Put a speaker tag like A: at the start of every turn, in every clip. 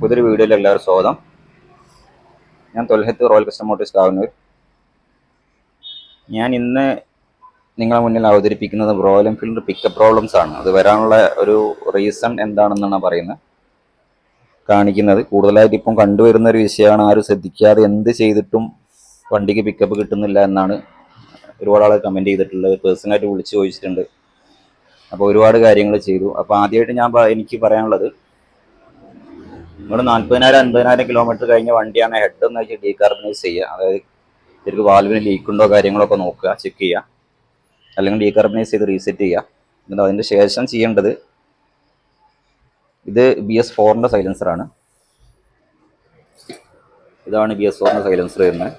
A: പുതിയൊരു വീഡിയോയിൽ എല്ലാവർക്കും സ്വാഗതം. ഞാൻ തൊൽഹത്ത് റോയൽ കസ്റ്റം മോട്ടോഴ്സ് കാവന്നൂർ. ഞാൻ ഇന്ന് നിങ്ങളുടെ മുന്നിൽ അവതരിപ്പിക്കുന്നത് റോയൽ എൻഫീൽഡ് പിക്കപ്പ് പ്രോബ്ലംസ് ആണ്. അത് വരാനുള്ള ഒരു റീസൺ എന്താണെന്നാണ് കാണിക്കുന്നത്. കൂടുതലായിട്ട് ഇപ്പം കണ്ടുവരുന്ന ഒരു വിഷയമാണ്. ആരും ശ്രദ്ധിക്കാതെ എന്ത് ചെയ്തിട്ടും വണ്ടിക്ക് പിക്കപ്പ് കിട്ടുന്നില്ല എന്നാണ് ഒരുപാട് ആൾ കമൻറ്റ് ചെയ്തിട്ടുള്ളത്. പേഴ്സണലായിട്ട് വിളിച്ച് ചോദിച്ചിട്ടുണ്ട്. അപ്പോൾ ഒരുപാട് കാര്യങ്ങൾ ചെയ്തു. അപ്പോൾ ആദ്യമായിട്ട് എനിക്ക് പറയാനുള്ളത്, നിങ്ങൾ 40,000-50,000 കിലോമീറ്റർ കഴിഞ്ഞ വണ്ടിയാണ് ഹെഡ് എന്ന് വെച്ച് ഡീകാർബണൈസ് ചെയ്യുക. അതായത് ശരിക്കും വാൽവിന് ലീക്കുണ്ടോ കാര്യങ്ങളൊക്കെ നോക്കുക, ചെക്ക് ചെയ്യുക. അല്ലെങ്കിൽ ഡീകാർബണൈസ് ചെയ്ത് റീസെറ്റ് ചെയ്യുക. എന്നിട്ട് അതിൻ്റെ ശേഷം ചെയ്യേണ്ടത്, ഇത് BS4 സൈലൻസറാണ്. ഇതാണ് BS4 സൈലൻസർ വരുന്നത്.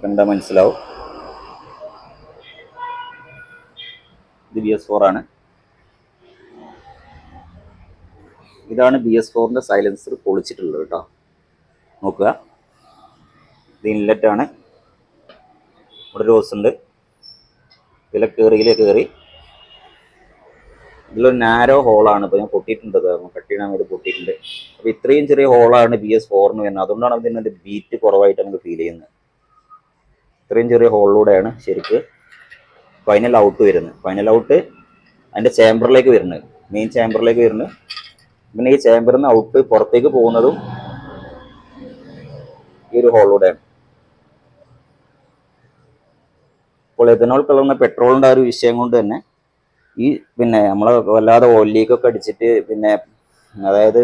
A: കണ്ടാൽ മനസ്സിലാവും. ഇത് BS4 ആണ്. ഇതാണ് BS4 സൈലൻസർ പൊളിച്ചിട്ടുള്ളത് കേട്ടോ. നോക്കുക, ഇത് ഇൻലെറ്റ് ആണ്. ഇവിടെ ഒരു ഹോസ് ഉണ്ട്. ഇതിലെ കയറി ഇതിലൊരു നാരോ ഹോളാണ്. ഇപ്പോൾ ഞാൻ പൊട്ടിയിട്ടുണ്ട്, കട്ട് ചെയ്യാൻ വേണ്ടി പൊട്ടിയിട്ടുണ്ട്. അപ്പോൾ ഇത്രയും ചെറിയ ഹോളാണ് BS4 വരുന്നത്. അതുകൊണ്ടാണ് ഇതിൻ്റെ ബീറ്റ് കുറവായിട്ട് നമുക്ക് ഫീൽ ചെയ്യുന്നത്. ഇത്രയും ചെറിയ ഹോളിലൂടെയാണ് ശരിക്ക് ഫൈനൽ ഔട്ട് വരുന്നത്. ഫൈനൽ ഔട്ട് അതിൻ്റെ ചേമ്പറിലേക്ക് വരുന്നത്, മെയിൻ ചേമ്പറിലേക്ക് വരുന്നത്. പിന്നെ ഈ ചേമ്പറിൽ നിന്ന് ഔട്ട് പുറത്തേക്ക് പോകുന്നതും ഈ ഒരു ഹോളിലൂടെയാണ്. അപ്പോൾ എഥനോൾ കലർന്ന പെട്രോളിൻ്റെ ആ ഒരു വിഷയം കൊണ്ട് തന്നെ പിന്നെ നമ്മൾ വല്ലാതെ ഓയിൽ ലീക്കൊക്കെ അടിച്ചിട്ട് അതായത്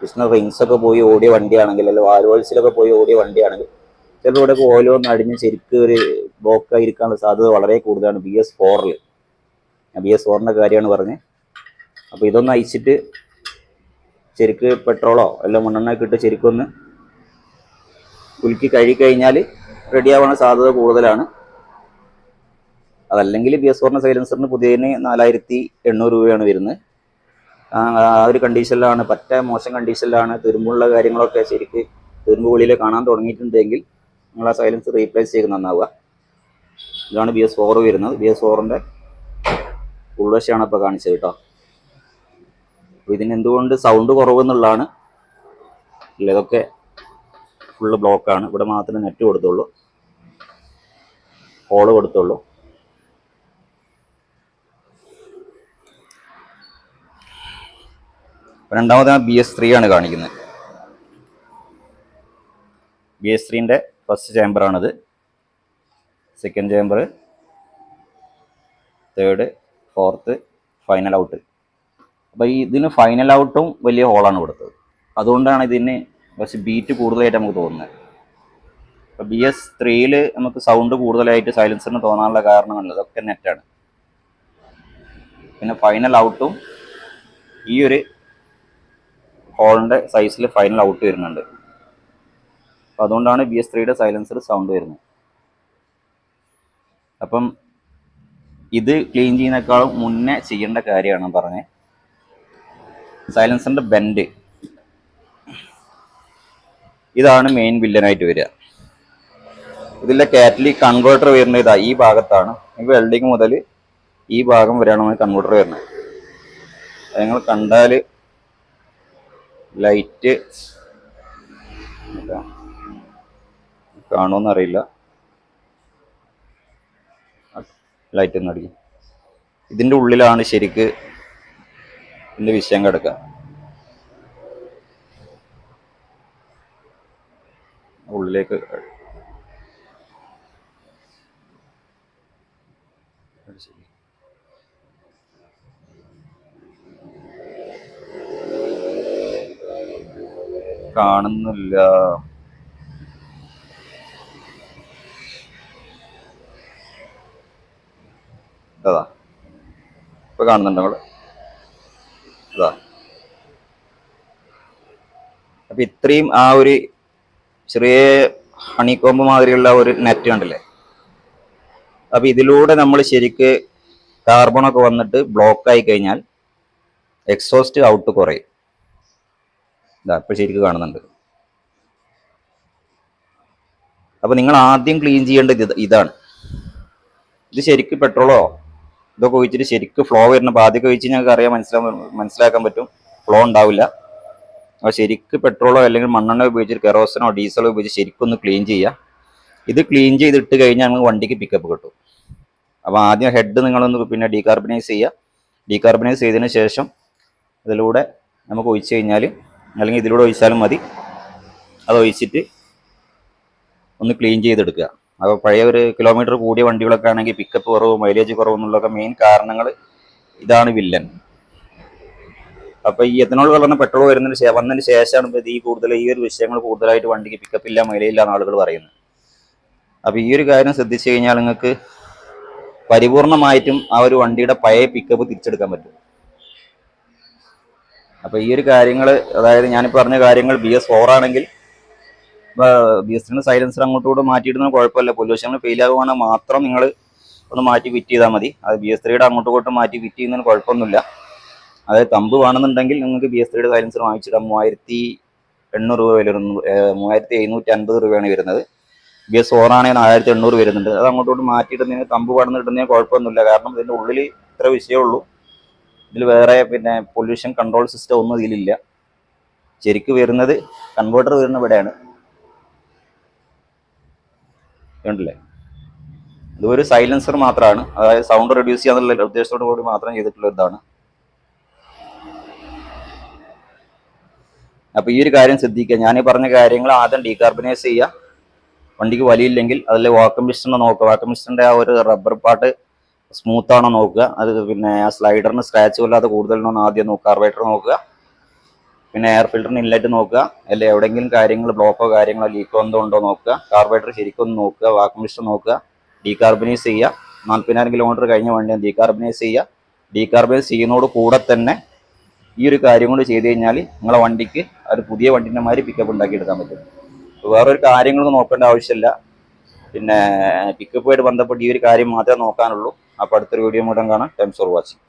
A: പിസ്റ്റൺ റിങ്സൊക്കെ പോയി ഓടിയ വണ്ടിയാണെങ്കിൽ, അല്ലെങ്കിൽ വാൽവോൾസിലൊക്കെ പോയി ഓടിയ വണ്ടിയാണെങ്കിൽ ചിലരോടൊക്കെ ഓയിൽ ഒന്ന് അടിഞ്ഞ് ശരിക്കും ഒരു ബ്ലോക്കായിരിക്കാനുള്ള സാധ്യത വളരെ കൂടുതലാണ് BS4. BS4 കാര്യമാണ് പറഞ്ഞത്. അപ്പോൾ ഇതൊന്ന് അയച്ചിട്ട് ശരിക്ക് പെട്രോളോ എല്ലാം മണ്ണെണ്ണയൊക്കെ ഇട്ട് ശരിക്കൊന്ന് കുലുക്കി കഴുകിക്കഴിഞ്ഞാൽ റെഡി ആവാനുള്ള സാധ്യത കൂടുതലാണ്. അതല്ലെങ്കിൽ BS4 സൈലൻസറിന് പുതിയതിന് 4,800 രൂപയാണ് വരുന്നത്. ആ ഒരു കണ്ടീഷനിലാണ്, പറ്റ മോശം കണ്ടീഷനിലാണ്, തുരുമ്പുള്ള കാര്യങ്ങളൊക്കെ ശരിക്ക് തുരുമ്പ് വെളിയിൽ കാണാൻ തുടങ്ങിയിട്ടുണ്ടെങ്കിൽ നിങ്ങൾ ആ സൈലൻസർ റീപ്ലേസ് ചെയ്ത് നന്നാവുക. ഇതാണ് BS4 വരുന്നത്. BS4 ഉൾവശമാണ് ഇപ്പോൾ കാണിച്ചത് കേട്ടോ. അപ്പോൾ ഇതിന് എന്തുകൊണ്ട് സൗണ്ട് കുറവെന്നുള്ളതാണ്. ഇതൊക്കെ ഫുള്ള് ബ്ലോക്കാണ്. ഇവിടെ മാത്രമേ നെറ്റ് കൊടുത്തുള്ളൂ, ഹോള് കൊടുത്തുള്ളൂ. രണ്ടാമത് BS3 ആണ് കാണിക്കുന്നത്. BS3 ഫസ്റ്റ് ചേമ്പറാണിത്. Second chamber, third, fourth, final out. അപ്പോൾ ഇതിന് ഫൈനൽ ഔട്ടും വലിയ ഹോളാണ് കൊടുത്തത്. അതുകൊണ്ടാണ് ഇതിന് കുറച്ച് ബീറ്റ് കൂടുതലായിട്ട് നമുക്ക് തോന്നുന്നത്. അപ്പോൾ BS3 നമുക്ക് സൗണ്ട് കൂടുതലായിട്ട് സൈലൻസറിന് തോന്നാനുള്ള കാരണമാണല്ലോ, അതൊക്കെ നെറ്റാണ്. പിന്നെ ഫൈനൽ ഔട്ടും ഈ ഒരു ഹോളിൻ്റെ സൈസിൽ ഫൈനൽ ഔട്ട് വരുന്നുണ്ട്. അപ്പം അതുകൊണ്ടാണ് BS3 സൈലൻസർ സൗണ്ട് വരുന്നത്. അപ്പം ഇത് ക്ലീൻ ചെയ്യുന്നതിനേക്കാളും മുന്നേ ചെയ്യേണ്ട കാര്യമാണ് പറഞ്ഞത്. സൈലൻസറിൻ്റെ ബെൻഡ്, ഇതാണ് മെയിൻ വില്ലനായിട്ട് വരിക. ഇതിലെ കാറ്റലിക് കൺവേർട്ടർ വരുന്നത് ഇതാ ഈ ഭാഗത്താണ്. ഈ വെൽഡിങ് മുതൽ ഈ ഭാഗം വരെയാണ് കൺവേർട്ടർ വരുന്നത്. നിങ്ങൾ കണ്ടാൽ ലൈറ്റ് കാണുമെന്നറിയില്ല, ലൈറ്റ് ഒന്ന് അടിക്കും. ഇതിൻ്റെ ഉള്ളിലാണ് ശരിക്ക് ഇതിൻ്റെ വിഷയം കിടക്കുക. ഉള്ളിലേക്ക് കാണുന്നില്ല. അതാ ഇപ്പൊ കാണുന്നുണ്ടോ നമ്മള്? അതാ. അപ്പൊ ഇത്രയും ആ ഒരു ചെറിയ ഹണിക്കോമ്പ് മാതിരിയുള്ള ഒരു നെറ്റ് കണ്ടില്ലേ? അപ്പൊ ഇതിലൂടെ നമ്മൾ ശരിക്ക് കാർബണൊക്കെ വന്നിട്ട് ബ്ലോക്ക് ആയി കഴിഞ്ഞാൽ എക്സോസ്റ്റ് ഔട്ട് കുറയും. ഇതാ ഇപ്പൊ ശരിക്ക് കാണുന്നുണ്ട്. അപ്പൊ നിങ്ങൾ ആദ്യം ക്ലീൻ ചെയ്യേണ്ടത് ഇതാണ്. ഇത് ശരിക്ക് പെട്രോളോ ഇതൊക്കെ ഒഴിച്ചിട്ട് ശരിക്ക് ഫ്ലോ വരുന്ന, ആദ്യമൊക്കെ ഒഴിച്ച് ഞങ്ങൾക്ക് അറിയാൻ മനസ്സിലാക്കാൻ പറ്റും, ഫ്ലോ ഉണ്ടാവില്ല. അപ്പോൾ ശരിക്ക് പെട്രോളോ അല്ലെങ്കിൽ മണ്ണെണ്ണ ഉപയോഗിച്ചിട്ട് കെറോസിനോ ഡീസലോ ഉപയോഗിച്ച് ശരിക്കും ഒന്ന് ക്ലീൻ ചെയ്യുക. ഇത് ക്ലീൻ ചെയ്തിട്ട് കഴിഞ്ഞാൽ നമുക്ക് വണ്ടിക്ക് പിക്കപ്പ് കിട്ടും. അപ്പോൾ ആദ്യം ഹെഡ് നിങ്ങളൊന്ന് പിന്നെ ഡീകാർബണൈസ് ചെയ്യുക. ഡീകാർബണൈസ് ചെയ്തതിന് ശേഷം ഇതിലൂടെ നമുക്ക് ഒഴിച്ച് കഴിഞ്ഞാൽ, അല്ലെങ്കിൽ ഇതിലൂടെ ഒഴിച്ചാലും മതി, അത് ഒഴിച്ചിട്ട് ഒന്ന് ക്ലീൻ ചെയ്തെടുക്കുക. അപ്പോൾ പഴയ ഒരു കിലോമീറ്റർ കൂടിയ വണ്ടികളൊക്കെ ആണെങ്കിൽ പിക്കപ്പ് കുറവ്, മൈലേജ് കുറവെന്നുള്ളതൊക്കെ മെയിൻ കാരണങ്ങൾ ഇതാണ് വില്ലൻ. അപ്പോൾ ഈ എത്തനോൾ കലർന്ന പെട്രോൾ വന്നതിന് ശേഷമാണ് ഇപ്പോൾ ഈ ഒരു വിഷയങ്ങൾ കൂടുതലായിട്ട് വണ്ടിക്ക് പിക്കപ്പ് ഇല്ല, മൈലേജ് ഇല്ല എന്ന് ആളുകൾ പറയുന്നത്. അപ്പോൾ ഈ ഒരു കാര്യം ശ്രദ്ധിച്ചു കഴിഞ്ഞാൽ നിങ്ങൾക്ക് പരിപൂർണമായിട്ടും ആ ഒരു വണ്ടിയുടെ പഴയ പിക്കപ്പ് തിരിച്ചെടുക്കാൻ പറ്റും. അപ്പോൾ ഈ ഒരു കാര്യങ്ങൾ, അതായത് ഞാനിപ്പോൾ പറഞ്ഞ കാര്യങ്ങൾ BS4 ആണെങ്കിൽ BS3 സൈലൻസർ അങ്ങോട്ടുകൂടെ മാറ്റിയിടുന്ന കുഴപ്പമില്ല. പൊല്യൂഷനിൽ ഫെയിൽ ആകുവാണെങ്കിൽ മാത്രം നിങ്ങൾ ഒന്ന് മാറ്റി ഫിറ്റ് ചെയ്താൽ മതി. അത് BS3യുടെ അങ്ങോട്ടും മാറ്റി ഫിറ്റ് ചെയ്യുന്നതിന് കുഴപ്പമൊന്നുമില്ല. അതായത് തമ്പ് വേണമെന്നുണ്ടെങ്കിൽ നിങ്ങൾക്ക് BS3യുടെ സൈലൻസർ വാങ്ങിച്ചിടാം. 3800 രൂപ വില, 3750 രൂപയാണ് വരുന്നത്. BS4 ആണെങ്കിൽ 1800 വരുന്നുണ്ട്. അത് അങ്ങോട്ടോട്ട് മാറ്റിയിടുന്നതിന് തമ്പ് വേണമെന്ന് ഇടുന്നതിന് കുഴപ്പമൊന്നുമില്ല. കാരണം ഇതിൻ്റെ ഉള്ളിൽ ഇത്ര വിഷയമുള്ളൂ. ഇതിൽ വേറെ പിന്നെ പൊല്യൂഷൻ കൺട്രോൾ സിസ്റ്റം ഒന്നും ഇതിലില്ല. ശരിക്ക് വരുന്നത് കൺവേർട്ടർ വരുന്ന ഇവിടെയാണ്, കണ്ടില്ലേ? ഇതൊരു സൈലൻസർ മാത്രമാണ്, അതായത് സൗണ്ട് റെഡ്യൂസ് ചെയ്യാന്നുള്ള ഉദ്ദേശത്തോടു കൂടി മാത്രം ചെയ്തിട്ടുള്ള ഇതാണ്. അപ്പോൾ ഈ ഒരു കാര്യം ശ്രദ്ധിക്കുക. ഞാൻ പറഞ്ഞ കാര്യങ്ങൾ ആദ്യം ഡീകാർബണൈസ് ചെയ്യുക. വണ്ടിക്ക് വലിയില്ലെങ്കിൽ അതിൽ വാക്വം പിസ്റ്റൺ നോക്കുക. വാക്വം പിസ്റ്റൻ്റെ ആ ഒരു റബ്ബർ പാർട്ട് സ്മൂത്ത് ആണോ നോക്കുക. അത് പിന്നെ ആ സ്ലൈഡറിന് സ്ക്രാച്ച് ഇല്ലാതെ കൂടുതലുണ്ടോ ആദ്യം നോക്കുക. കാർബറേറ്റർ നോക്കുക. പിന്നെ എയർ ഫിൽറ്ററിന് ഇൻലെറ്റ് നോക്കുക. അല്ലെങ്കിൽ എവിടെയെങ്കിലും കാര്യങ്ങൾ ബ്ലോക്കോ കാര്യങ്ങളോ ലീക്കോ എന്തോ ഉണ്ടോ നോക്കുക. കാർബറേറ്റർ ശരിക്കും നോക്കുക. വാക്വം പിസ്റ്റൺ നോക്കുക. ഡീകാർബണൈസ് ചെയ്യുക. 40,000 കിലോമീറ്റർ കഴിഞ്ഞ വണ്ടിയാണ് ഡീകാർബണൈസ് ചെയ്യുക. ഡീകാർബണൈസ് ചെയ്യുന്നതോട് കൂടെ തന്നെ ഈ ഒരു കാര്യം കൊണ്ട് ചെയ്ത് കഴിഞ്ഞാൽ നിങ്ങളെ വണ്ടിക്ക് ഒരു പുതിയ വണ്ടിൻ്റെ മാതിരി പിക്കപ്പ് ഉണ്ടാക്കിയെടുക്കാൻ പറ്റും. വേറൊരു കാര്യങ്ങളൊന്നും നോക്കേണ്ട ആവശ്യമില്ല. പിന്നെ പിക്കപ്പുമായിട്ട് ബന്ധപ്പെട്ട് ഈ ഒരു കാര്യം മാത്രമേ നോക്കാനുള്ളൂ. അപ്പോൾ അടുത്തൊരു വീഡിയോ മൂലം കാണാം. Thanks for watching.